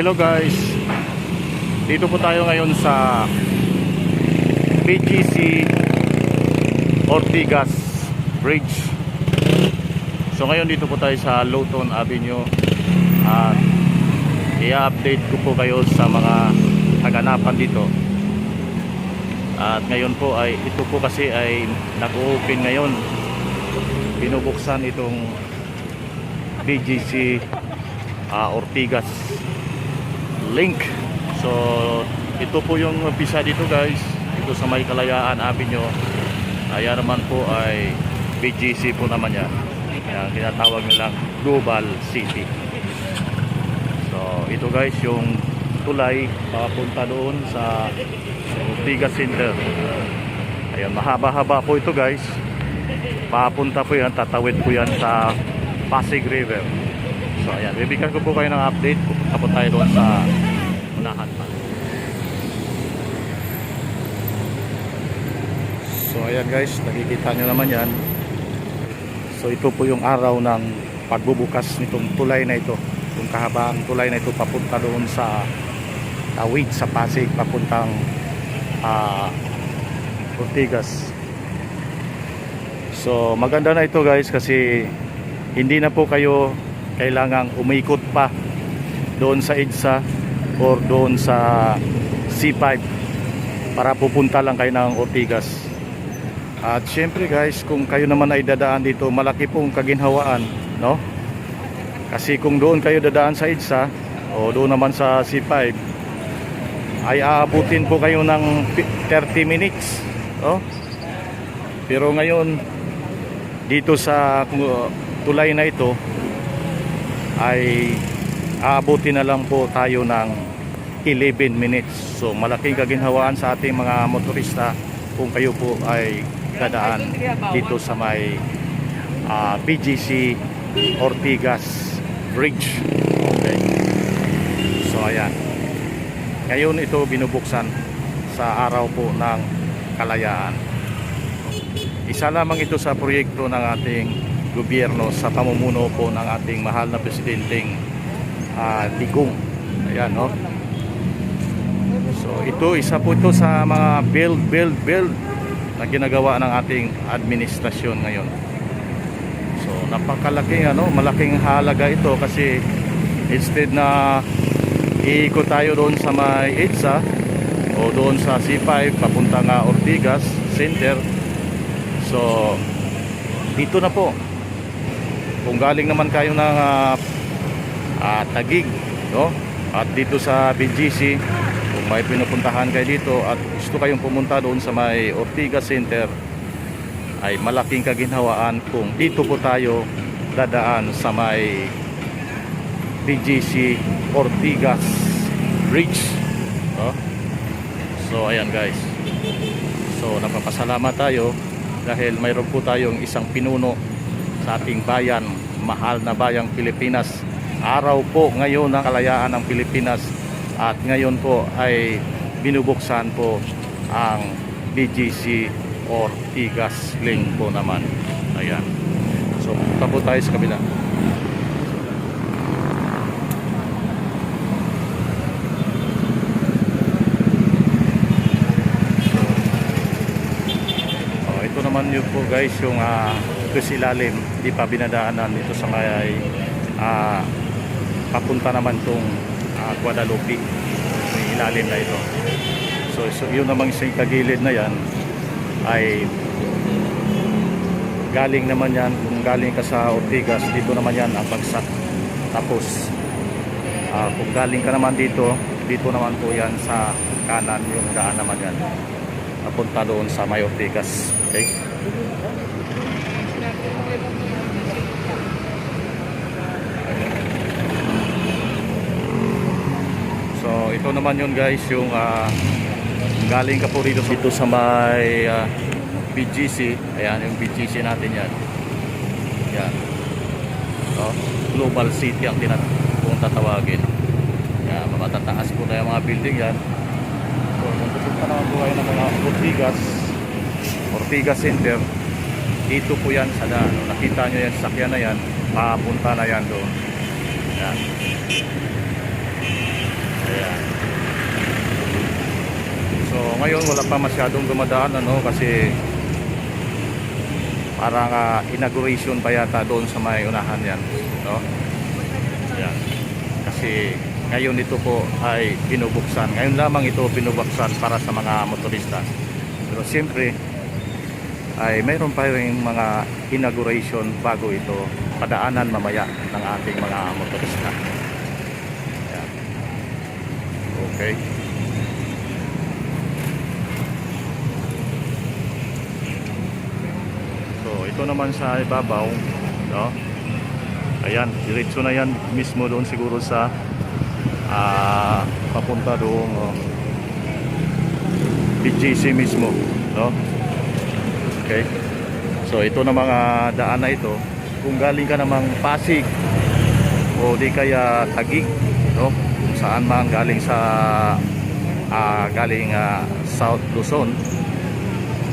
Hello guys, dito po tayo ngayon sa BGC Ortigas Bridge. So ngayon dito po tayo sa Lawton Avenue at i-update ko po kayo sa mga kaganapan dito. At ngayon po ay ito po kasi ay nag-open ngayon, binubuksan itong BGC Ortigas link. So ito po yung umpisa dito guys, ito sa may Kalayaan Avenue. Ayan naman po ay BGC po naman yan. Yan tinatawag nilang Global City. So ito guys yung tulay papunta doon sa Ortigas Center. Ayan, mahaba-haba po ito guys. Papunta po yan, tatawid po yan sa Pasig River. So ayan, bibigyan ko po kayo ng update. Pupunta po tayo doon sa unahan pa. So ayan guys, nakikita nyo naman yan. So ito po yung araw ng pagbubukas nitong tulay na ito. Itong kahabang tulay na ito papunta doon sa tawid sa Pasig, papuntang Ortigas. So maganda na ito guys kasi hindi na po kayo kailangang umikot pa doon sa EDSA or doon sa C5 para pupunta lang kayo ng Ortigas. At syempre guys, kung kayo naman ay dadaan dito, malaki pong kaginhawaan, no? Kasi kung doon kayo dadaan sa EDSA o doon naman sa C5 ay aabutin po kayo ng 30 minutes, no? Pero ngayon dito sa tulay na ito ay aabutin na lang po tayo ng 11 minutes. So malaking kaginhawaan sa ating mga motorista kung kayo po ay dadaan dito sa may BGC Ortigas Bridge. Okay. So ayan, ngayon ito binubuksan sa araw po ng Kalayaan. Isa lamang ito sa proyekto ng ating gobyerno sa pamumuno po ng ating mahal na presidenteng Digong. Ayan, no? So ito, isa po ito sa mga build na ginagawa ng ating administrasyon ngayon. So napakalaking malaking halaga ito kasi instead na iikot tayo doon sa may EDSA o doon sa C5 papunta nga Ortigas Center. So dito na po. Kung galing naman kayo ng Taguig, no? At dito sa BGC, kung may pinupuntahan kayo dito at gusto kayong pumunta doon sa may Ortigas Center, ay malaking kaginhawaan kung dito po tayo dadaan sa may BGC Ortigas Bridge, no? So ayan guys, so napapasalamat tayo dahil mayroon po tayong isang pinuno sa ating bayan, mahal na bayang Pilipinas. Araw po ngayon ng kalayaan ng Pilipinas at ngayon po ay binubuksan po ang BGC Ortigas link po naman. Ayan. So punta po tayo sa kabila. So ito naman yun po guys, yung ito silalim, di pa binadaanan ito sa may papunta naman tong Guadalupe, may ilalim na ito. So yun namang isang kagilid na yan ay galing naman yan, kung galing ka sa Ortigas, dito naman yan ang bagsak. Tapos kung galing ka naman dito naman po yan sa kanan yung daan naman yan papunta doon sa may Ortigas. Okay. So ito naman yun guys, yung galing ka po dito sa may BGC. Ayan yung BGC natin yan. Yan, so, Global City ang kung tatawagin. Yan, matataas po na yung mga building yan. So kung pupunta naman po kayo ng mga Ortigas Center, dito po yan sa daan. Nakita nyo yan, sakyan na yan, papunta na yan doon. Yan. Ayan. So ngayon wala pa masyadong dumadaan ano kasi parang inauguration pa yata doon sa may unahan yan, no? Ayan. Kasi ngayon ito po ay binubuksan. Ngayon lamang ito binubuksan para sa mga motorista. Pero siyempre ay mayroon pa yung mga inauguration bago ito padaanan mamaya ng ating mga motorista. Ayan. Okay. So ito naman sa ibabaw, no? Ayan, diretso na yan mismo doon siguro sa papunta doon BGC mismo, no? Okay. So ito na mga daan na ito, kung galing ka namang Pasig o di kaya Taguig, no? Kung saan man galing sa galing South Luzon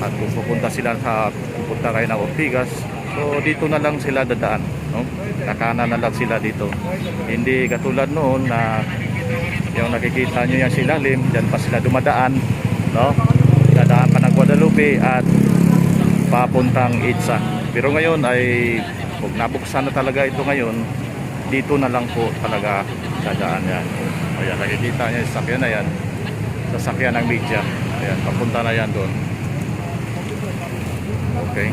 at kung pupunta kayo ng Ortigas, so dito na lang sila dadaan, no? Kakanan na lang sila dito. Hindi katulad noon na yung nakikita nyo yan silalim, dyan pa sila dumadaan, no? Dadaan pa ng Guadalupe at papuntang Itza. Pero ngayon ay kung nabuksan na talaga ito ngayon, dito na lang po talaga dadaan yan. Ayan, nakikita nyo yung sasakyan na yan, sasakyan ng media. Ayan, papunta na yan doon. Okay.